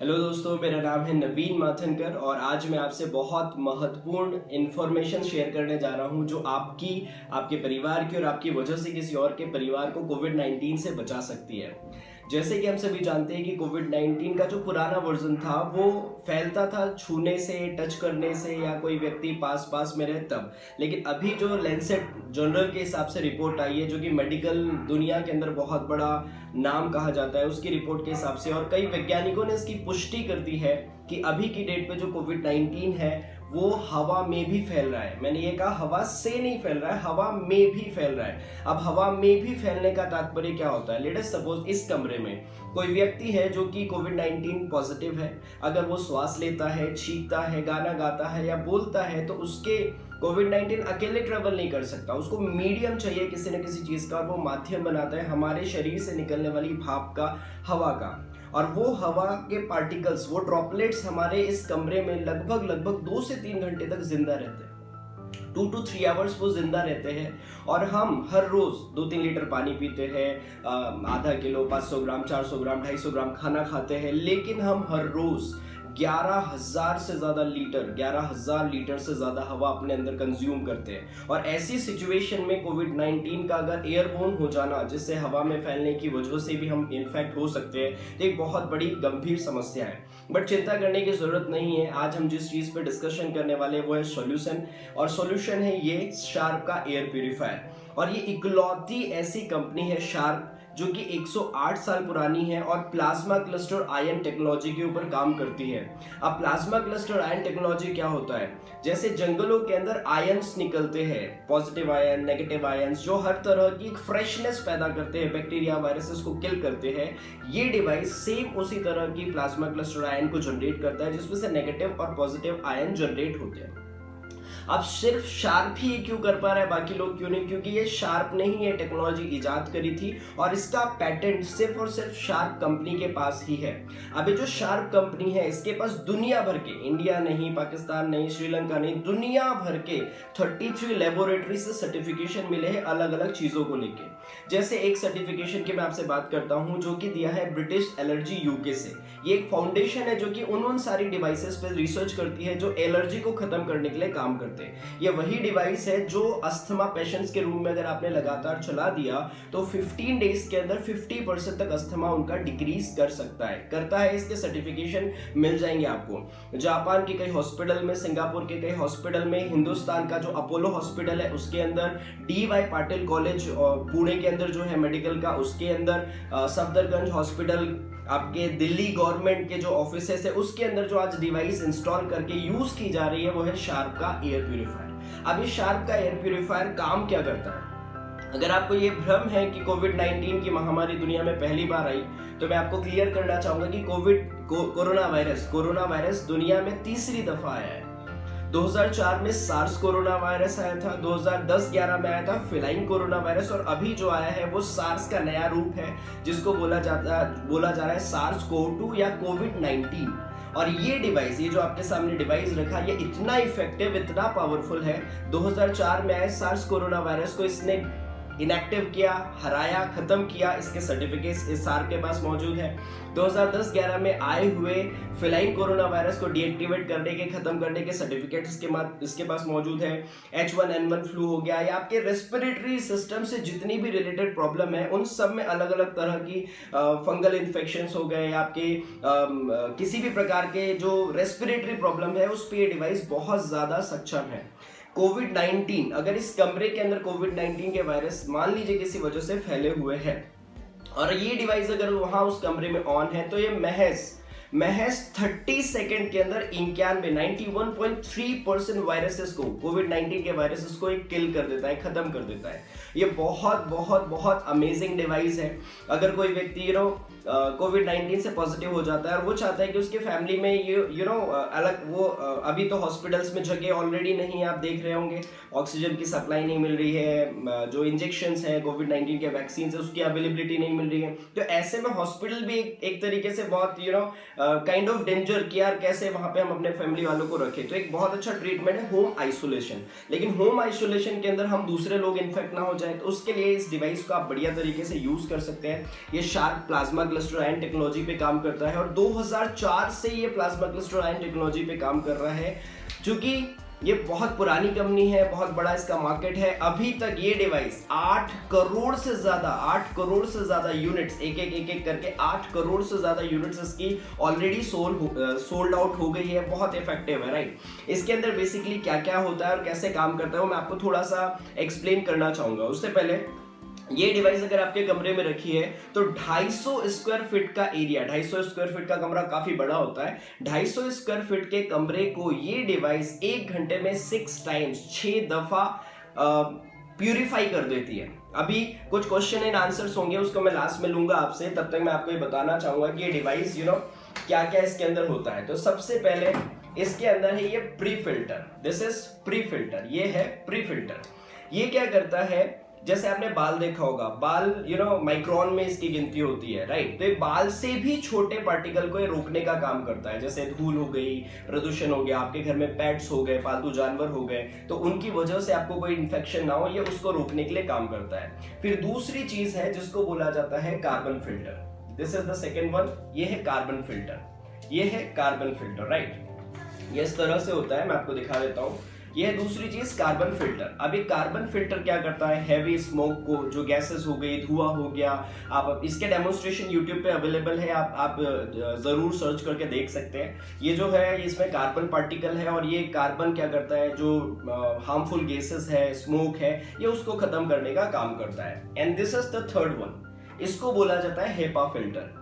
Hello दोस्तों, मेरा नाम है नवीन माथनकर और आज मैं आपसे बहुत महत्वपूर्ण इन्फॉर्मेशन शेयर करने जा रहा हूं जो आपके परिवार की और आपकी वजह से किसी और के परिवार को कोविड-19 से बचा सकती है। जैसे कि हम सभी जानते हैं कि कोविड-19 का जो पुराना वर्जन था वो फैलता था छूने से, टच करने से या कोई व्यक्ति पास पास में रहे तब। लेकिन अभी जो लैंसेट जर्नल के हिसाब से रिपोर्ट आई है, जो कि मेडिकल दुनिया के अंदर बहुत बड़ा नाम कहा जाता है, उसकी रिपोर्ट के हिसाब से और कई वैज्ञानिकों ने इसकी पुष्टि कर दी है कि अभी की डेट पे जो कोविड-19 है वो हवा में भी फैल रहा है। मैंने ये कहा हवा से नहीं फैल रहा है, हवा में भी फैल रहा है। अब हवा में भी फैलने का तात्पर्य क्या होता है? लेट अस सपोज इस कमरे में कोई व्यक्ति है जो कि कोविड-19 पॉजिटिव है। अगर वो श्वास लेता है, छींकता है, गाना गाता है या बोलता है तो उसके कोविड-19 अकेले ट्रेवल नहीं कर सकता, उसको मीडियम चाहिए किसी न किसी चीज का, और वो माध्यम बनाता है हमारे शरीर से निकलने वाली भाप का, हवा का। और वो हवा के पार्टिकल्स, वो ड्रॉपलेट्स हमारे इस कमरे में लगभग 2 से 3 घंटे तक जिंदा रहते हैं। 2 to 3 आवर्स वो जिंदा रहते हैं। और हम हर रोज 2-3 लीटर पानी पीते हैं, आधा किलो, 500 ग्राम, 400 ग्राम, 250 ग्राम खाना खाते हैं, लेकिन हम हर रोज 11,000 से ज्यादा लीटर, 11,000 लीटर से ज्यादा हवा अपने अंदर कंज्यूम करते हैं। और ऐसी सिचुएशन में कोविड-19 का अगर एयरबोर्न हो जाना, जिससे हवा में फैलने की वजह से भी हम इन्फेक्ट हो सकते हैं, तो एक बहुत बड़ी गंभीर समस्या है। बट चिंता करने की जरूरत नहीं है। आज हम जिस चीज पे डिस्कशन करने वाले हैं वो है सॉल्यूशन, और सॉल्यूशन है ये शार्प का एयर प्यूरिफायर। और ये इकलौती ऐसी कंपनी है शार्प जो कि 108 साल पुरानी है और प्लाज्मा क्लस्टर आयन टेक्नोलॉजी के ऊपर काम करती है। अब प्लाज्मा क्लस्टर आयन टेक्नोलॉजी क्या होता है? जैसे जंगलों के अंदर आयंस निकलते हैं, पॉजिटिव आयन, नेगेटिव आयंस, जो हर तरह की एक फ्रेशनेस पैदा करते हैं, बैक्टीरिया वायरसेस को किल करते हैं। ये डिवाइस सेम उसी तरह की प्लाज्मा क्लस्टर आयन को जनरेट करता है, जिसमें से नेगेटिव और पॉजिटिव आयन जनरेट होते हैं। अब सिर्फ शार्प ही क्यों कर पा रहा है, बाकी लोग क्यों नहीं? क्योंकि ये शार्प ने ही ये टेक्नोलॉजी इजाद करी थी और इसका पैटेंट सिर्फ और सिर्फ शार्प कंपनी के पास ही है। अभी जो शार्प कंपनी है इसके पास दुनिया भर के, इंडिया नहीं, पाकिस्तान नहीं, श्रीलंका नहीं, दुनिया भर के 33 लेबोरेटरी से सर्टिफिकेशन मिले हैं अलग अलग चीजों को लेके। जैसे एक सर्टिफिकेशन की मैं आपसे बात करता हूं जो कि दिया है ब्रिटिश एलर्जी यूके से। ये एक फाउंडेशन है जो कि उन सारी डिवाइसेस पे रिसर्च करती है जो एलर्जी को खत्म करने के लिए काम करते हैं। ये वही डिवाइस है जो अस्थमा पेशेंट्स के रूम में अगर आपने लगातार चला दिया तो 15 डेज के अंदर 50% तक अस्थमा उनका डिक्रीज कर सकता है, करता है। इसके सर्टिफिकेशन मिल जाएंगे आपको। जापान के कई हॉस्पिटल में, सिंगापुर के कई हॉस्पिटल में, हिंदुस्तान का जो अपोलो हॉस्पिटल है उसके अंदर, DY पाटिल कॉलेज पुणे के अंदर जो है मेडिकल का, उसके अंदर सफदरगंज हॉस्पिटल, आपके दिल्ली गवर्नमेंट के जो ऑफिसेस है उसके अंदर जो आज डिवाइस इंस्टॉल करके यूज की जा रही है वो है शार्प का एयर प्यूरिफायर। अब इस शार्प का एयर प्यूरिफायर काम क्या करता है? अगर आपको ये भ्रम है कि कोविड-19 की महामारी दुनिया में पहली बार आई, तो मैं आपको क्लियर करना चाहूंगा कि कोरोना वायरस दुनिया में तीसरी दफा आया है। 2004 में सार्स कोरोना वायरस आया था, 2010-11 में आया था फेलाइन कोरोना वायरस, और अभी जो आया है वो सार्स का नया रूप है जिसको बोला जा रहा है सार्स कोव-2 या कोविड-19। और ये डिवाइस, ये जो आपके सामने डिवाइस रखा, ये इतना इफेक्टिव, इतना पावरफुल है। 2004 में आए सार्स कोरोना वायरस को इसने इनएक्टिव किया, हराया, खत्म किया। इसके सर्टिफिकेट्स इस सार के पास मौजूद है। 2010-11 में आए हुए फेलाइन कोरोना वायरस को डीएक्टिवेट करने के, खत्म करने के सर्टिफिकेट इसके पास मौजूद है। H1N1 फ्लू हो गया या आपके रेस्पिरेटरी सिस्टम से जितनी भी रिलेटेड प्रॉब्लम है उन सब में अलग अलग तरह की फंगल इन्फेक्शंस हो गए, आपके किसी भी प्रकार के जो रेस्पिरेटरी प्रॉब्लम है उस पर ये डिवाइस बहुत ज्यादा सक्षम है। कोविड-19, अगर इस कमरे के अंदर कोविड-19 के वायरस मान लीजिए किसी वजह से फैले हुए हैं और ये डिवाइस अगर वहां उस कमरे में ऑन है तो ये महज 30 सेकेंड के अंदर 91.3% वायरसेस को, कोविड-19 के वायरसेस को एक किल कर देता है, खत्म कर देता है। ये बहुत अमेजिंग डिवाइस है। अगर कोई व्यक्ति कोविड-19 से पॉजिटिव हो जाता है और वो चाहता है कि उसके फैमिली में अलग, वो अभी तो हॉस्पिटल्स में जगह ऑलरेडी नहीं है, आप देख रहे होंगे, ऑक्सीजन की सप्लाई नहीं मिल रही है, जो इंजेक्शंस है कोविड-19 के वैक्सीन है उसकी अवेलेबिलिटी नहीं मिल रही है। तो ऐसे में हॉस्पिटल भी एक तरीके से बहुत काइंड ऑफ डेंजर कि यार कैसे वहां पे हम अपने फैमिली वालों को रखें, तो एक बहुत अच्छा ट्रीटमेंट है होम आइसोलेशन। लेकिन होम आइसोलेशन के अंदर हम दूसरे लोग इन्फेक्ट ना हो जाए, तो उसके लिए इस डिवाइस को आप बढ़िया तरीके से यूज कर सकते हैं। ये sharp plasma cluster ion technology पे काम करता है और 2004 से ये प्लाज्मा क्लस्टर आयन टेक्नोलॉजी पे काम कर रहा है, चूंकि ये बहुत पुरानी कंपनी है, बहुत बड़ा इसका मार्केट है। अभी तक ये डिवाइस 8 करोड़ से ज्यादा यूनिट्स, एक करके 8 करोड़ से ज्यादा यूनिट्स इसकी ऑलरेडी सोल्ड आउट हो गई है। बहुत इफेक्टिव है, राइट। इसके अंदर बेसिकली क्या क्या होता है और कैसे काम करता है वो मैं आपको थोड़ा सा एक्सप्लेन करना चाहूंगा। उससे पहले ये डिवाइस अगर आपके कमरे में रखी है तो 250 स्क्वायर फीट का एरिया, 250 स्क्वायर फीट का कमरा काफी बड़ा होता है, 250 स्क्वायर फीट के कमरे को ये डिवाइस 1 घंटे में 6 दफा प्यूरिफाई कर देती है। अभी कुछ क्वेश्चन एंड आंसर्स होंगे, उसको मैं लास्ट में लूंगा आपसे, तब तक मैं आपको ये बताना चाहूंगा कि ये डिवाइस क्या क्या इसके अंदर होता है। तो सबसे पहले इसके अंदर है ये pre filter, this is pre filter, ये है प्री फिल्टर। ये क्या करता है, जैसे आपने बाल देखा होगा, बाल माइक्रोन में इसकी गिनती होती है, राइट। तो ये बाल से भी छोटे पार्टिकल को ये रोकने का काम करता है, जैसे धूल हो गई, प्रदूषण हो गया, आपके घर में पेट्स हो गए, पालतू जानवर हो गए, तो उनकी वजह से आपको कोई इन्फेक्शन ना हो, ये उसको रोकने के लिए काम करता है। फिर दूसरी चीज है जिसको बोला जाता है carbon filter, this is the second one, ये है कार्बन फिल्टर, ये है कार्बन फिल्टर, राइट। ये इस तरह से होता है, मैं आपको दिखा देता हूँ। यह दूसरी चीज कार्बन फिल्टर। अब ये कार्बन फिल्टर क्या करता है, हैवी स्मोक को, जो गैसेस हो गई, धुआं हो गया, आप इसके डेमोन्स्ट्रेशन यूट्यूब पे अवेलेबल है, आप जरूर सर्च करके देख सकते हैं। ये जो है इसमें कार्बन पार्टिकल है और ये कार्बन क्या करता है, जो हार्मफुल गैसेस है, स्मोक है, ये उसको खत्म करने का काम करता है। And this is the third one, इसको बोला जाता है HEPA filter,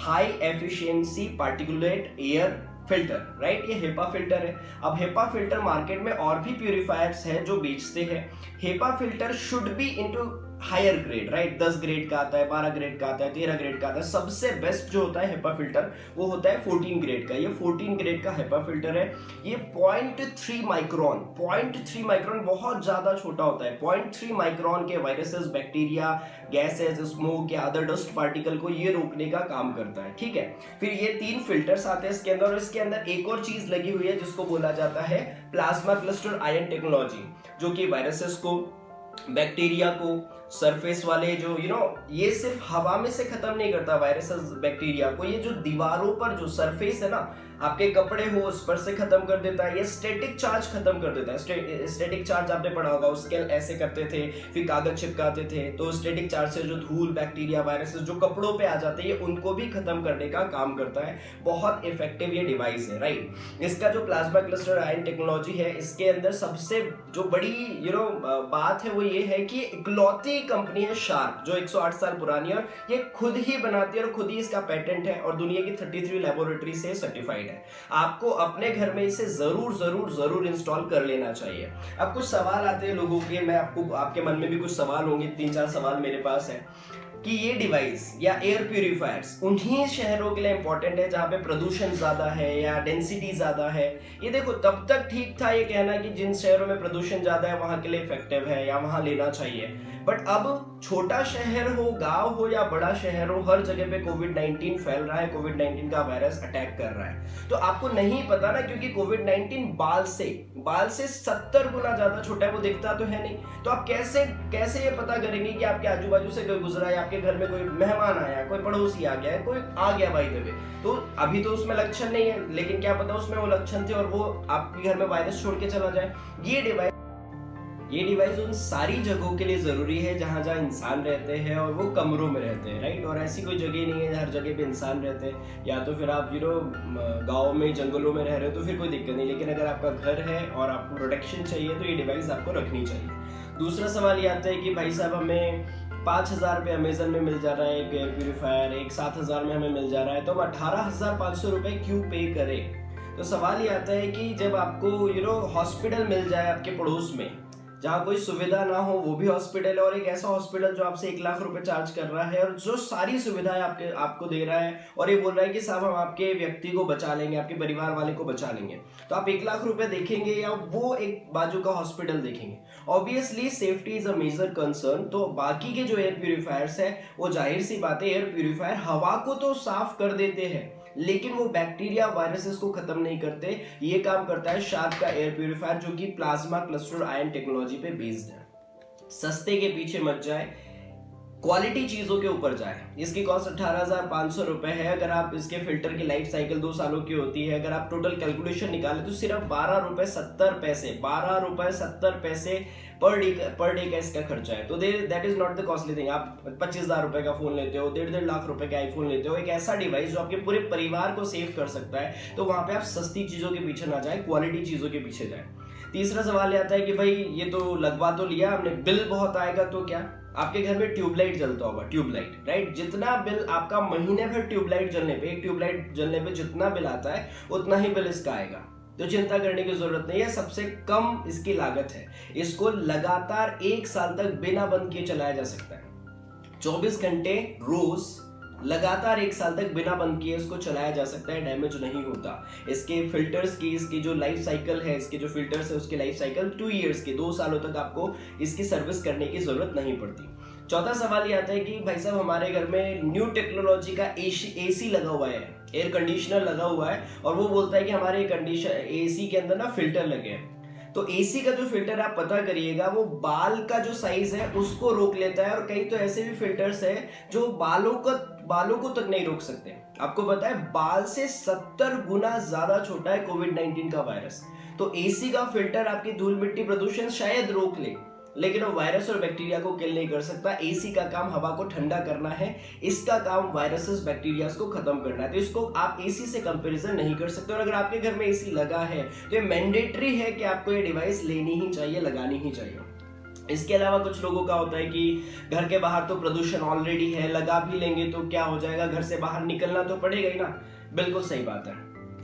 high efficiency particulate air filter, right. ये हेपा फिल्टर है। अब हेपा फिल्टर मार्केट में और भी प्यूरिफायर्स हैं जो बेचते हैं। HEPA filter should be into higher grade, right. 10 grade का आता है, 12 ग्रेड का आता है, 13 ग्रेड का आता है। सबसे बेस्ट जो होता है हेपा फिल्टर वो होता है 14 ग्रेड का। ये 14 ग्रेड का हेपा फिल्टर है। ये 0.3 माइक्रोन बहुत ज्यादा छोटा होता है। 0.3 माइक्रोन के वायरसेस, बैक्टीरिया, गैसेस, स्मोक या अदर डस्ट पार्टिकल को ये रोकने का काम करता है, ठीक है। फिर ये 3 फिल्टर्स आते हैं इसके अंदर, और इसके अंदर एक और चीज लगी हुई है जिसको बोला जाता है प्लाज्मा क्लस्टर आयन टेक्नोलॉजी, जो कि वायरसेस को, बैक्टीरिया को, सरफेस वाले जो ये सिर्फ हवा में से खत्म नहीं करता वायरसेस बैक्टीरिया को, ये जो दीवारों पर जो सरफेस है ना, आपके कपड़े हो उस पर से खत्म कर देता है। ये स्टैटिक चार्ज खत्म कर देता है। स्टैटिक चार्ज आपने पढ़ा होगा, उसके ऐसे करते थे, फिर कागज चिपकाते थे, तो स्टैटिक चार्ज से जो धूल, बैक्टीरिया, वायरसेस जो कपड़ों पे आ जाते हैं, उनको भी खत्म करने का काम करता है। बहुत इफेक्टिव ये डिवाइस है, राइट। इसका जो प्लाज्मा क्लस्टर आयन टेक्नोलॉजी है, इसके अंदर सबसे जो बड़ी बात है वो ये है कि इकलौती कंपनी है शार्प, जो 108 साल पुरानी है और ये खुद ही बनाती है और खुद ही इसका पेटेंट है और दुनिया की 33 लेबोरेटरी से सर्टिफाइड है। आपको अपने घर में इसे जरूर इंस्टॉल कर लेना चाहिए। अब कुछ सवाल आते हैं लोगों के, मैं आपके मन में भी कुछ सवाल होंगे, 3-4 सवाल मेरे पास है कि ये डिवाइस या एयर प्यूरिफायर्स उन्हीं शहरों के लिए इंपॉर्टेंट है जहां पे प्रदूषण ज्यादा है या डेंसिटी ज्यादा है। ये देखो, तब तक ठीक था ये कहना कि जिन शहरों में प्रदूषण ज्यादा है वहां के लिए इफेक्टिव है या वहां लेना चाहिए, बट अब छोटा शहर हो, गांव हो या बड़ा शहर हो, हर जगह पे कोविड-19 फैल रहा है, कोविड-19 का वायरस अटैक कर रहा है। तो आपको नहीं पता ना, क्योंकि कोविड-19 बाल से 70 गुना ज्यादा छोटा है, वो दिखता तो है नहीं। तो आप कैसे ये पता करेंगे कि आपके आजू बाजू से कोई गुजरा है, आपके घर में कोई मेहमान आया, कोई पड़ोसी आ गया, कोई आ गया बाय द वे, तो अभी तो उसमें लक्षण नहीं है, लेकिन क्या पता उसमें वो लक्षण थे और वो आपके घर में वायरस छोड़ के चला जाए। ये डिवाइस उन सारी जगहों के लिए जरूरी है जहां इंसान रहते हैं और वो कमरों में रहते हैं, राइट। और ऐसी कोई जगह नहीं है हर जगह पे इंसान रहते हैं, या तो फिर आप गाँव में, जंगलों में रह रहे हो तो फिर कोई दिक्कत नहीं, लेकिन अगर आपका घर है और आपको प्रोटेक्शन चाहिए तो ये डिवाइस आपको रखनी चाहिए। दूसरा सवाल ये आता है कि भाई साहब हमें 5,000 रुपये अमेजन में मिल जा रहा है एक एयर प्यूरिफायर, एक 7,000 में हमें मिल जा रहा है, तो हम 18,500 रुपये क्यों पे करें। तो सवाल ये आता है कि जब आपको हॉस्पिटल मिल जाए आपके पड़ोस में, जहाँ कोई सुविधा ना हो, वो भी हॉस्पिटल है, और एक ऐसा हॉस्पिटल जो आपसे 1 लाख रुपए चार्ज कर रहा है और जो सारी सुविधाएं आपको दे रहा है, और ये बोल रहा है कि साहब हम आपके व्यक्ति को बचा लेंगे, आपके परिवार वाले को बचा लेंगे, तो आप 1 लाख रुपए देखेंगे या वो एक बाजू का हॉस्पिटल देखेंगे। Obviously safety is a major concern. तो बाकी के जो एयर प्यूरिफायर्स है, वो जाहिर सी बात है, एयर प्यूरिफायर हवा को तो साफ कर देते हैं, लेकिन वो बैक्टीरिया वायरसेस को खत्म नहीं करते। ये काम करता है शार्प का एयर प्यूरिफायर, जो कि प्लाज्मा क्लस्टर आयन टेक्नोलॉजी पे बेस्ड है। सस्ते के पीछे मत जाए, क्वालिटी चीजों के ऊपर जाए। इसकी कॉस्ट 18,500 रुपए है। अगर आप इसके फिल्टर की लाइफ साइकिल 2 सालों की होती है, अगर आप टोटल कैलकुलेशन निकाले तो सिर्फ 12 रुपए 70 पैसे, 12 रुपए 70 पैसे पर डे का इसका खर्चा है। तो that is not the costly thing. आप 25,000 रुपए का फोन लेते हो, 1.5 लाख रुपए का आईफोन लेते हो, एक ऐसा डिवाइस जो आपके पूरे परिवार को सेव कर सकता है, तो वहां पे आप सस्ती चीजों के पीछे ना जाए, क्वालिटी चीजों के पीछे जाए। तीसरा सवाल आता है कि भाई ये तो लगवा तो लिया हमने, बिल बहुत आएगा तो क्या? आपके घर में ट्यूबलाइट जलता होगा, ट्यूबलाइट, राइट? जितना बिल आपका महीने भर ट्यूबलाइट जलने पे, एक ट्यूबलाइट जलने पे जितना बिल आता है उतना ही बिल इसका आएगा। तो चिंता करने की जरूरत नहीं है, सबसे कम इसकी लागत है। इसको लगातार 1 साल तक बिना बंद किए चलाया जा सकता है। 24 घंटे रोज लगातार 1 साल तक बिना बंद किए इसको चलाया जा सकता है, डैमेज नहीं होता। इसके फिल्टर्स की, इसकी जो लाइफ साइकिल है, इसके जो फिल्टर्स है उसकी लाइफ साइकिल 2 ईयर्स की, 2 सालों तक आपको इसकी सर्विस करने की जरूरत नहीं पड़ती। चौथा सवाल ये आता है कि भाई साहब हमारे घर में न्यू टेक्नोलॉजी का एसी लगा हुआ है, एयर कंडीशनर लगा हुआ है, और वो बोलता है कि हमारे एसी के अंदर ना फिल्टर लगे हैं। तो एसी का जो फिल्टर आप पता करिएगा, वो बाल का जो साइज है उसको रोक लेता है, और कई तो ऐसे भी फिल्टर्स है जो बालों को तक नहीं रोक सकते। आपको पता है बाल से 70 गुना ज्यादा छोटा है कोविड-19 का वायरस। तो एसी का फिल्टर आपकी धूल मिट्टी प्रदूषण शायद रोक ले, लेकिन वो वायरस और बैक्टीरिया को किल नहीं कर सकता। एसी का काम हवा को ठंडा करना है, इसका काम वायरसेस बैक्टीरिया को खत्म करना है। तो इसको आप एसी से कंपैरिजन नहीं कर सकते। और अगर आपके घर में एसी लगा है तो ये मैंडेटरी है कि आपको ये डिवाइस लेनी ही चाहिए, लगानी ही चाहिए। इसके अलावा कुछ लोगों का होता है कि घर के बाहर तो प्रदूषण ऑलरेडी है, लगा भी लेंगे तो क्या हो जाएगा, घर से बाहर निकलना तो पड़ेगा ही ना। बिल्कुल सही बात है,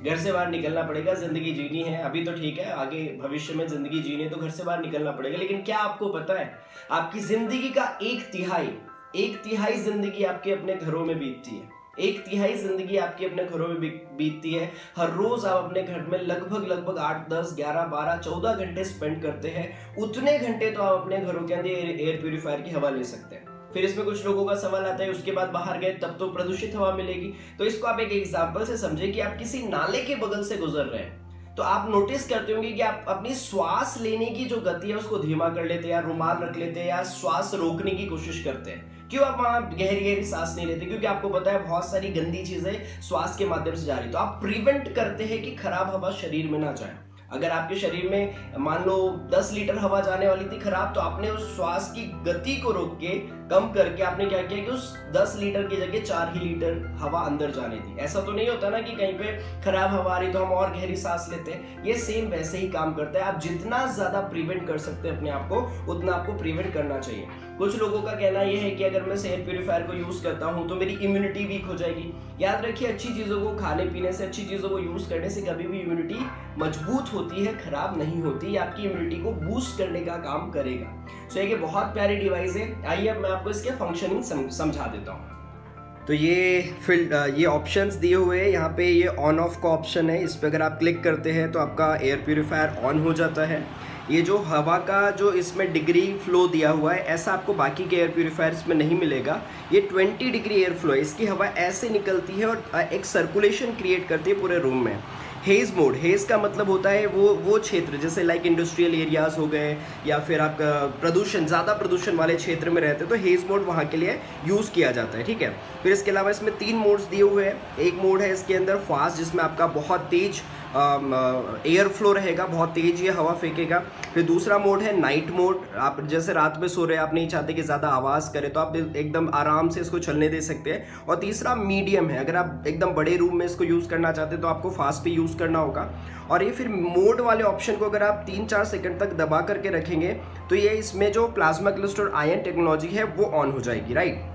घर से बाहर निकलना पड़ेगा, जिंदगी जीनी है। अभी तो ठीक है, आगे भविष्य में जिंदगी जीनी है तो घर से बाहर निकलना पड़ेगा। लेकिन क्या आपको पता है आपकी जिंदगी का 1/3 जिंदगी आपके अपने घरों में बीतती है। 1/3 जिंदगी आपकी अपने घरों में बीतती है। हर रोज आप अपने घर में लगभग 8, 10, 11, 12, 14 घंटे स्पेंड करते हैं। उतने घंटे तो आप अपने घरों के अंदर एयर प्यूरिफायर की हवा ले सकते हैं। फिर इसमें कुछ लोगों का सवाल आता है उसके बाद बाहर गए तब तो प्रदूषित हवा मिलेगी। तो इसको आप एक एग्जांपल से समझे कि आप किसी नाले के बगल से गुजर रहे हैं, तो आप नोटिस करते होंगे कि आप अपनी श्वास लेने की जो गति है उसको धीमा कर लेते हैं, या रुमाल रख लेते हैं, या श्वास रोकने की कोशिश करते हैं। क्यों आप वहां गहरी सांस नहीं लेते? क्योंकि आपको पता है बहुत सारी गंदी चीजें श्वास के माध्यम से जा रही। तो आप प्रिवेंट करते हैं कि खराब हवा शरीर में ना जाए। अगर आपके शरीर में मान लो 10 लीटर हवा जाने वाली थी खराब, तो आपने उस श्वास की गति को रोक के, कम करके आपने क्या किया कि उस 10 लीटर की जगह 4 ही लीटर हवा अंदर जाने दी। ऐसा तो नहीं होता ना कि कहीं पे खराब हवा आ रही तो हम और गहरी सांस लेते हैं। ये सेम वैसे ही काम करता है। आप जितना ज्यादा प्रिवेंट कर सकते हैं अपने आप को, उतना आपको प्रिवेंट करना चाहिए। कुछ लोगों का कहना यह है कि अगर मैं एयर प्यूरिफायर को यूज करता हूं तो मेरी इम्यूनिटी वीक हो जाएगी। याद रखिए, अच्छी चीजों को खाने पीने से, अच्छी चीजों को यूज करने से कभी भी इम्यूनिटी मजबूत होती है, खराब नहीं होती। आपकी इम्यूनिटी को बूस्ट करने का काम करेगा। सो ये बहुत प्यारी डिवाइस है। आइए अब मैं आपको इसके फंक्शनिंग समझा देता हूँ। तो ये ऑप्शंस दिए हुए हैं यहाँ पे। ये ऑन ऑफ का ऑप्शन है, इस पर अगर आप क्लिक करते हैं तो आपका एयर प्यूरिफायर ऑन हो जाता है। ये जो हवा का जो इसमें डिग्री फ्लो दिया हुआ है, ऐसा आपको बाकी के एयर प्यूरिफायर्स में नहीं मिलेगा। ये 20 डिग्री एयर फ्लो है, इसकी हवा ऐसे निकलती है और एक सर्कुलेशन क्रिएट करती है पूरे रूम में। हेज मोड, हेज का मतलब होता है वो क्षेत्र, जैसे लाइक इंडस्ट्रियल एरियाज हो गए, या फिर आपका प्रदूषण, ज़्यादा प्रदूषण वाले क्षेत्र में रहते हैं तो हेज मोड वहाँ के लिए यूज़ किया जाता है, ठीक है। फिर इसके अलावा इसमें 3 मोड्स दिए हुए हैं। एक मोड है इसके अंदर फास्ट, जिसमें आपका बहुत तेज एयर फ्लो रहेगा, बहुत तेज ये हवा फेंकेगा। फिर दूसरा मोड है नाइट मोड, आप जैसे रात में सो रहे हैं, आप नहीं चाहते कि ज़्यादा आवाज़ करे तो आप एकदम आराम से इसको चलने दे सकते हैं। और तीसरा मीडियम है, अगर आप एकदम बड़े रूम में इसको यूज़ करना चाहते हैं तो आपको फास्ट पे यूज़ करना होगा। और ये फिर मोड वाले ऑप्शन को अगर आप 3-4 सेकंड तक दबा करके रखेंगे तो ये इसमें जो प्लाज्मा क्लस्टर आयन टेक्नोलॉजी है वो ऑन हो जाएगी, राइट।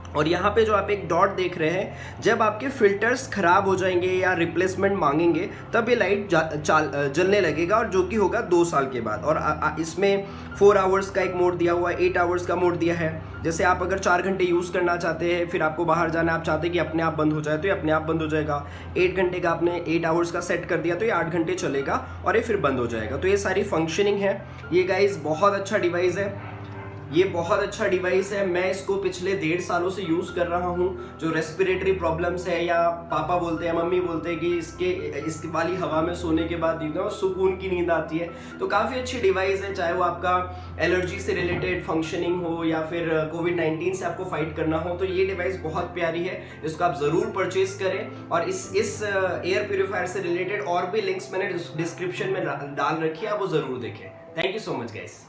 और यहाँ पे जो आप एक डॉट देख रहे हैं, जब आपके फिल्टर्स खराब हो जाएंगे या रिप्लेसमेंट मांगेंगे तब ये लाइट जलने लगेगा, और जो कि होगा 2 साल के बाद। और इसमें 4 आवर्स का एक मोड दिया हुआ है, 8 आवर्स का मोड दिया है। जैसे आप अगर 4 घंटे यूज़ करना चाहते हैं, फिर आपको बाहर जाना, आप चाहते हैं कि अपने आप बंद हो जाए तो ये अपने आप बंद हो जाएगा। 8 घंटे का आपने 8 आवर्स का सेट कर दिया तो ये 8 घंटे चलेगा और ये फिर बंद हो जाएगा। तो ये सारी फंक्शनिंग है। ये गाइस बहुत अच्छा डिवाइस है। ये बहुत अच्छा डिवाइस है। मैं इसको पिछले 1.5 सालों से यूज़ कर रहा हूँ। जो रेस्पिरेटरी प्रॉब्लम्स है, या पापा बोलते हैं, मम्मी बोलते हैं कि इस वाली हवा में सोने के बाद सुकून की नींद आती है, तो काफ़ी अच्छी डिवाइस है। चाहे वो आपका एलर्जी से रिलेटेड फंक्शनिंग हो या फिर कोविड-19 से आपको फाइट करना हो, तो ये डिवाइस बहुत प्यारी है। इसको आप ज़रूर परचेज करें। और इस एयर प्योरीफायर से रिलेटेड और भी लिंक्स मैंने डिस्क्रिप्शन में डाल रखी है, आप वो ज़रूर देखें। Thank you so much guys.